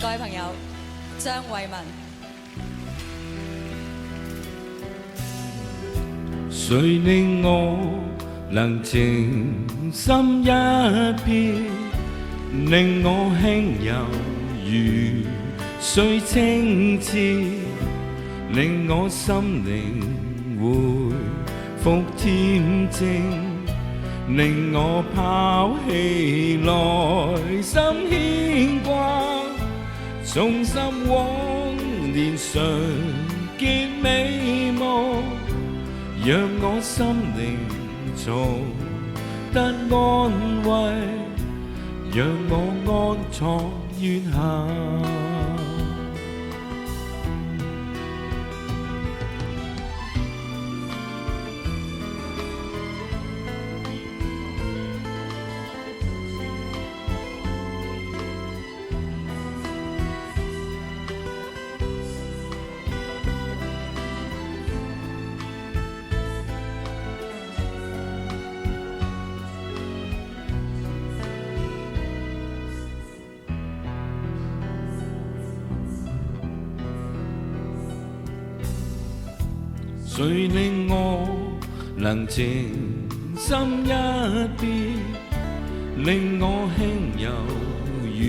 各位朋友，張慧文。誰令我能情深一片，令我輕柔如水清澈，令我心靈回復恬靜，令我拋棄內心牽掛，重拾往年常見美夢，讓我心靈重得安慰，讓我安坐月下。誰令我能情深一別，令我輕柔如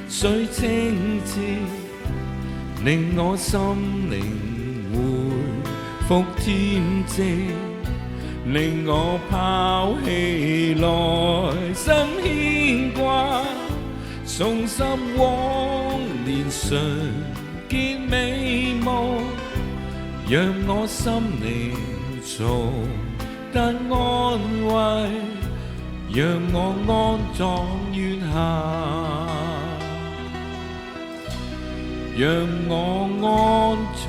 水清澈，令我心靈回復恬靜，令我拋棄內心牽掛，重拾往年常見美夢，讓我心靈重得安慰，讓我安葬月下，讓我安葬